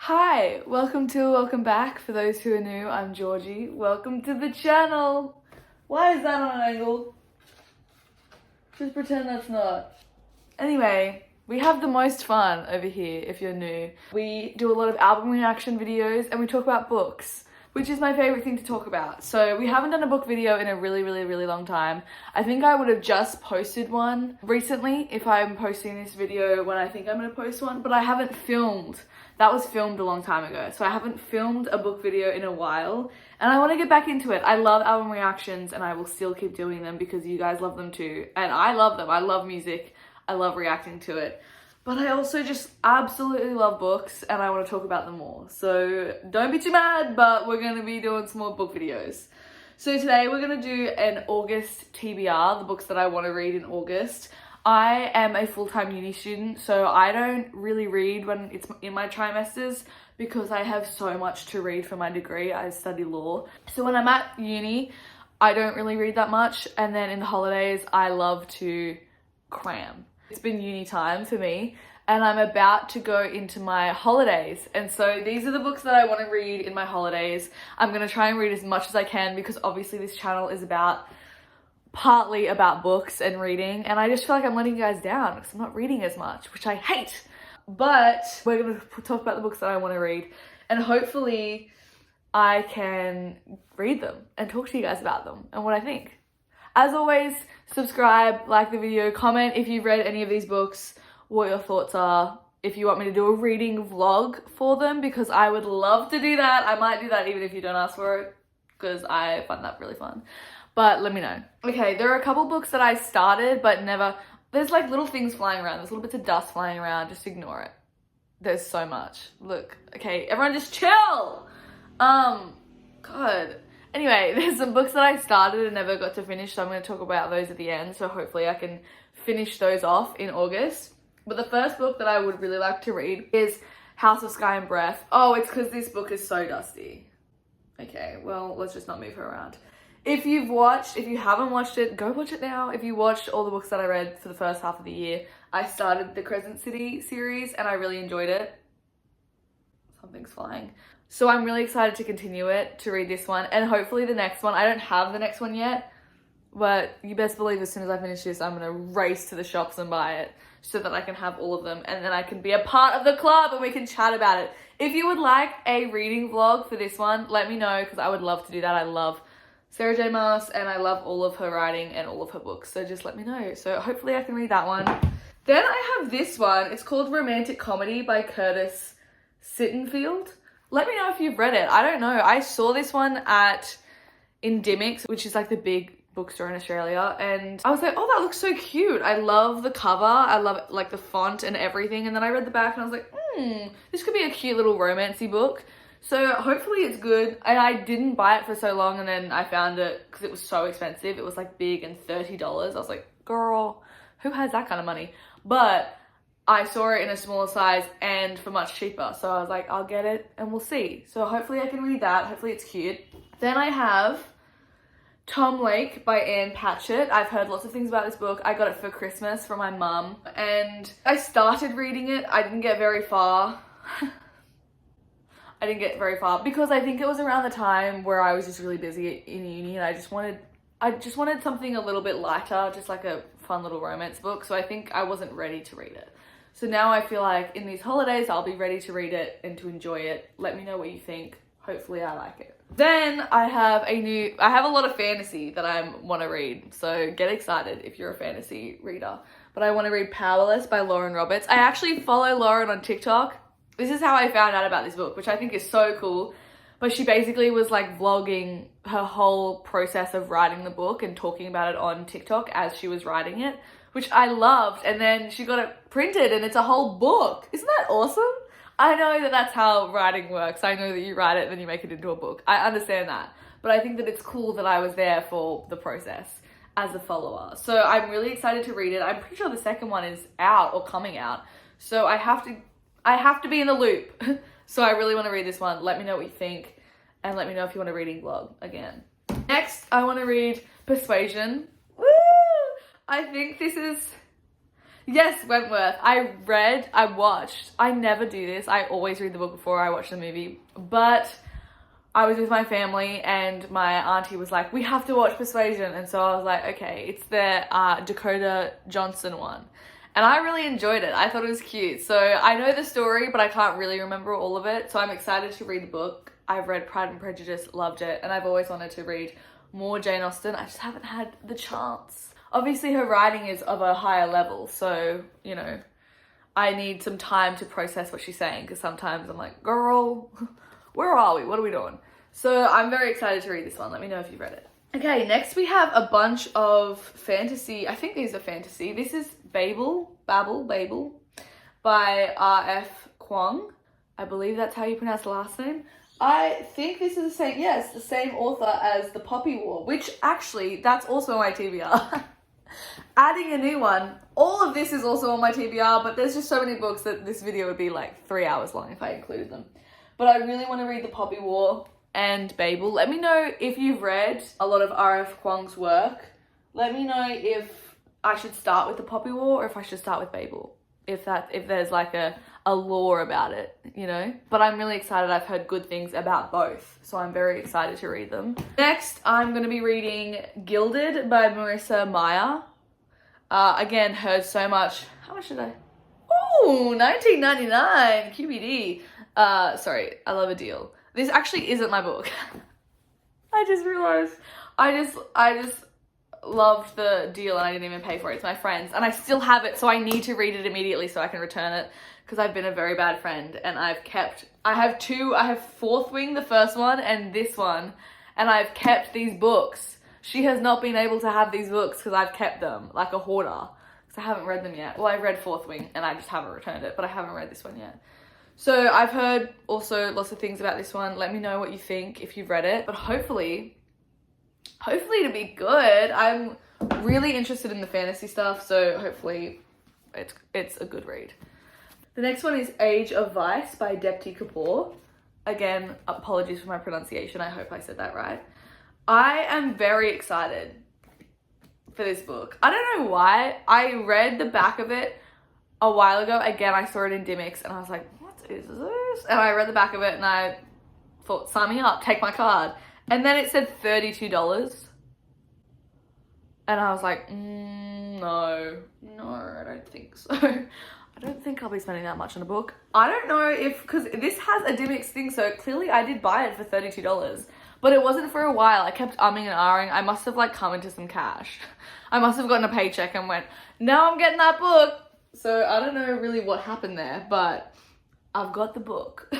Hi, welcome back. For those who are new, I'm Georgie. Welcome to the channel. Why is that on an angle? Just pretend that's not. Anyway, we have the most fun over here if you're new. We do a lot of album reaction videos and we talk about books, which is my favorite thing to talk about. So we haven't done a book video in a really long time. I think I would have just posted one recently if I'm posting this video when I think I'm gonna post one, but I haven't filmed. That was filmed a long time ago. So I haven't filmed a book video in a while and I want to get back into it. I love album reactions and I will still keep doing them because you guys love them too. And I love them. I love music. I love reacting to it. But I also just absolutely love books and I want to talk about them more. So don't be too mad, but we're going to be doing some more book videos. So today we're going to do an August TBR, the books that I want to read in August. I am a full-time uni student, so I don't really read when it's in my trimesters because I have so much to read for my degree. I study law. So when I'm at uni, I don't really read that much. And then in the holidays, I love to cram. It's been uni time for me and I'm about to go into my holidays. And so these are the books that I want to read in my holidays. I'm going to try and read as much as I can because obviously this channel is partly about books and reading, and I just feel like I'm letting you guys down because I'm not reading as much, which I hate. But we're going to talk about the books that I want to read and hopefully I can read them and talk to you guys about them and what I think. As always, subscribe, like the video, comment if you've read any of these books, what your thoughts are, if you want me to do a reading vlog for them, because I would love to do that. I might do that even if you don't ask for it because I find that really fun. But let me know. Okay, there are a couple books that I started but never, there's like little things flying around. There's little bits of dust flying around. Just ignore it. There's so much. Look, okay, everyone just chill. God. Anyway, there's some books that I started and never got to finish, so I'm going to talk about those at the end. So hopefully I can finish those off in August. But the first book that I would really like to read is House of Sky and Breath. Oh, it's because this book is so dusty. Okay, well, let's just not move her around. If you haven't watched it, go watch it now. If you watched all the books that I read for the first half of the year, I started the Crescent City series and I really enjoyed it. Something's flying. So I'm really excited to continue it, to read this one and hopefully the next one. I don't have the next one yet, but you best believe as soon as I finish this, I'm gonna race to the shops and buy it so that I can have all of them and then I can be a part of the club and we can chat about it. If you would like a reading vlog for this one, let me know because I would love to do that. I love Sarah J Maas and I love all of her writing and all of her books, so just let me know. So hopefully I can read that one. Then I have this one. It's called Romantic Comedy by Curtis Sittenfeld. Let me know if you've read it. I don't know. I saw this one in Dymocks, which is like the big bookstore in Australia, and I was like, oh, that looks so cute. I love the cover. I love like the font and everything. And then I read the back and I was like, this could be a cute little romancy book. So hopefully it's good. And I didn't buy it for so long and then I found it because it was so expensive. It was like big and $30. I was like, girl, who has that kind of money? But I saw it in a smaller size and for much cheaper. So I was like, I'll get it and we'll see. So hopefully I can read that. Hopefully it's cute. Then I have Tom Lake by Anne Patchett. I've heard lots of things about this book. I got it for Christmas from my mum and I started reading it. I didn't get very far. Because I think it was around the time where I was just really busy in uni and I just wanted something a little bit lighter, just like a fun little romance book. So I think I wasn't ready to read it. So now I feel like in these holidays, I'll be ready to read it and to enjoy it. Let me know what you think. Hopefully I like it. Then I have a lot of fantasy that I want to read. So get excited if you're a fantasy reader. But I want to read Powerless by Lauren Roberts. I actually follow Lauren on TikTok. This is how I found out about this book, which I think is so cool. But she basically was like vlogging her whole process of writing the book and talking about it on TikTok as she was writing it, which I loved. And then she got it printed and it's a whole book. Isn't that awesome? I know that that's how writing works. I know that you write it, then you make it into a book. I understand that. But I think that it's cool that I was there for the process as a follower. So I'm really excited to read it. I'm pretty sure the second one is out or coming out. So I have to be in the loop. So I really want to read this one. Let me know what you think and let me know if you want a reading vlog again. Next, I want to read Persuasion. Woo! I think this is Yes, Wentworth. I watched. I never do this. I always read the book before I watch the movie. But I was with my family and my auntie was like, we have to watch Persuasion. And so I was like, okay, it's the Dakota Johnson one. And I really enjoyed it. I thought it was cute. So I know the story, but I can't really remember all of it. So I'm excited to read the book. I've read Pride and Prejudice, loved it. And I've always wanted to read more Jane Austen. I just haven't had the chance. Obviously her writing is of a higher level. So, you know, I need some time to process what she's saying. Because sometimes I'm like, girl, where are we? What are we doing? So I'm very excited to read this one. Let me know if you've read it. Okay, next we have a bunch of fantasy. I think these are fantasy. This is Babel by R.F. Kuang. I believe that's how you pronounce the last name. I think this is the same, yes, the same author as The Poppy War, which actually, that's also on my TBR. Adding a new one. All of this is also on my TBR, but there's just so many books that this video would be like 3 hours long if I included them. But I really want to read The Poppy War and Babel. Let me know if you've read a lot of R.F. Kuang's work. Let me know if I should start with The Poppy War or if I should start with Babel. If there's like a lore about it, you know? But I'm really excited. I've heard good things about both, so I'm very excited to read them. Next, I'm going to be reading Gilded by Marissa Meyer. Again, heard so much. How much did I? Ooh, $19.99 QBD. Sorry, I love a deal. This actually isn't my book. I just realized. I just loved the deal and I didn't even pay for it. It's my friend's and I still have it, so I need to read it immediately so I can return it because I've been a very bad friend and I have Fourth Wing, the first one, and this one, and I've kept these books. She has not been able to have these books because I've kept them like a hoarder because I haven't read them yet. Well, I've read Fourth Wing and I just haven't returned it, but I haven't read this one yet. So I've heard also lots of things about this one. Let me know what you think if you've read it, but hopefully it'll be good. I'm really interested in the fantasy stuff, so hopefully it's a good read. The next one is Age of Vice by Depti Kapoor. Again, apologies for my pronunciation. I hope I said that right. I am very excited for this book. I don't know why. I read the back of it a while ago. Again, I saw it in Dimmicks and I was like, what is this? And I read the back of it and I thought, sign me up, take my card. And then it said $32. And I was like, no, I don't think so. I don't think I'll be spending that much on a book. I don't know if, because this has a Dimmicks thing, so clearly I did buy it for $32. But it wasn't for a while. I kept umming and ahhing. I must have like come into some cash. I must have gotten a paycheck and went, now I'm getting that book. So I don't know really what happened there, but I've got the book.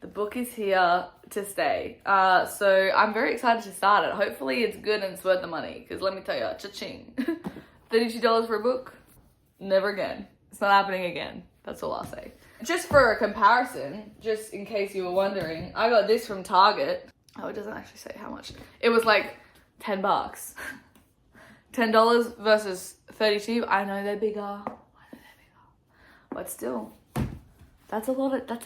The book is here to stay. So I'm very excited to start it. Hopefully it's good and it's worth the money. Because let me tell you, cha-ching. $32 for a book? Never again. It's not happening again. That's all I'll say. Just for a comparison, just in case you were wondering, I got this from Target. Oh, it doesn't actually say how much. It was like $10. $10 versus $32. I know they're bigger. But still, that's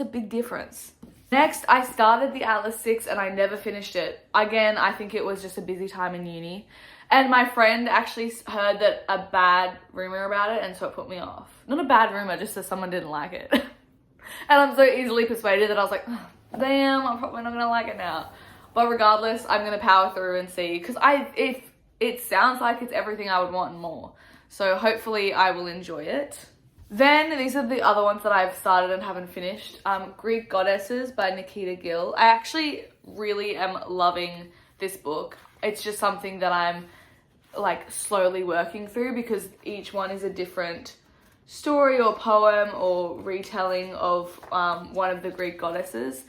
a big difference. Next, I started the Atlas 6 and I never finished it. Again, I think it was just a busy time in uni. And my friend actually heard that a bad rumor about it and so it put me off. Not a bad rumor, just that someone didn't like it. And I'm so easily persuaded that I was like, oh, damn, I'm probably not gonna like it now. But regardless, I'm gonna power through and see. Because it sounds like it's everything I would want and more. So hopefully I will enjoy it. Then these are the other ones that I've started and haven't finished. Greek Goddesses by Nikita Gill. I actually really am loving this book. It's just something that I'm like slowly working through because each one is a different story or poem or retelling of one of the Greek goddesses.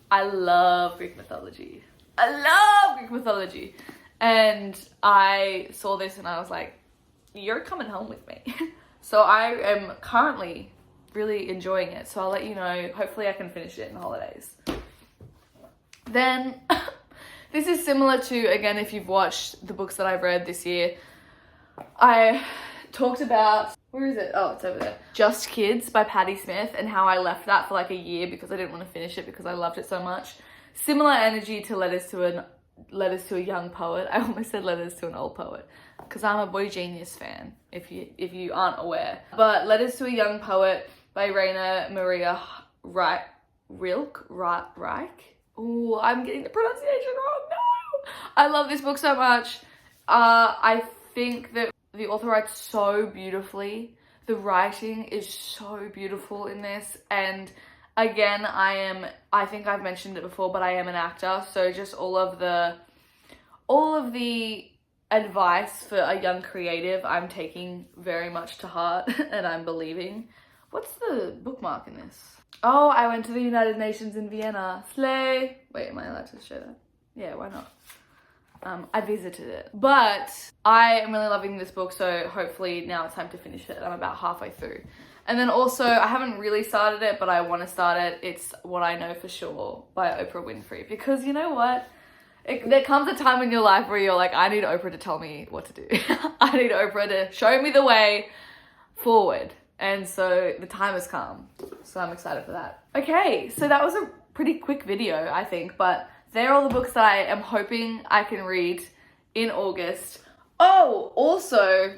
I love Greek mythology. And I saw this and I was like, you're coming home with me. So I am currently really enjoying it. So I'll let you know. Hopefully I can finish it in the holidays. Then this is similar to, again, if you've watched the books that I've read this year, I talked about, where is it? Oh, it's over there. Just Kids by Patti Smith and how I left that for like a year because I didn't want to finish it because I loved it so much. Similar energy to Letters to a Young Poet. I almost said Letters to an Old Poet. because I'm a Boy Genius fan, if you aren't aware. But Letters to a Young Poet by Rainer Maria Reich. Ooh, I'm getting the pronunciation wrong. No! I love this book so much. I think that the author writes so beautifully. The writing is so beautiful in this, and again, I think I've mentioned it before, but I am an actor, so just all of the advice for a young creative I'm taking very much to heart and I'm believing. What's the bookmark in this? Oh, I went to the United Nations in Vienna. Slay! Wait, am I allowed to show that? Yeah, why not? I visited it. But I am really loving this book, so hopefully now it's time to finish it. I'm about halfway through. And then also, I haven't really started it, but I want to start it. It's What I Know for Sure by Oprah Winfrey. Because you know what? There comes a time in your life where you're like, I need Oprah to tell me what to do. I need Oprah to show me the way forward. And so the time has come. So I'm excited for that. Okay, so that was a pretty quick video, I think. But they're all the books that I am hoping I can read in August. Oh, also,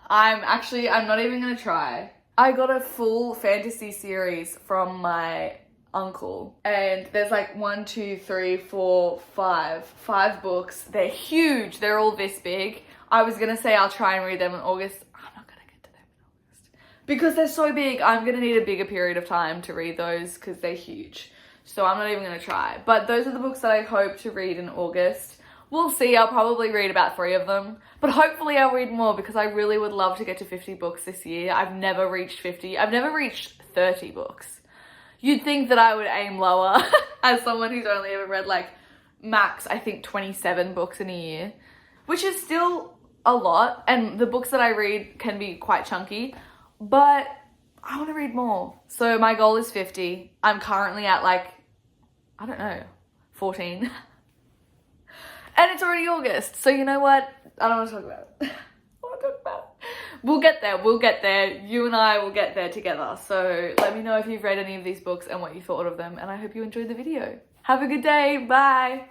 I'm not even going to try. I got a full fantasy series from my uncle, and there's like 1, 2, 3, 4, 5 books. They're huge. They're all this big. I was gonna say I'll try and read them in August. I'm not gonna get to them in August because they're so big. I'm gonna need a bigger period of time to read those because they're huge. So I'm not even gonna try. But those are the books that I hope to read in August. We'll see. I'll probably read about 3 of them, but hopefully I'll read more because I really would love to get to 50 books this year. I've never reached 50. I've never reached 30 books. You'd think that I would aim lower as someone who's only ever read like max, I think 27 books in a year, which is still a lot. And the books that I read can be quite chunky, but I want to read more. So my goal is 50. I'm currently at like, I don't know, 14. And it's already August. So you know what? I don't want to talk about it. I want to talk about it. We'll get there. You and I will get there together. So let me know if you've read any of these books and what you thought of them. And I hope you enjoyed the video. Have a good day. Bye.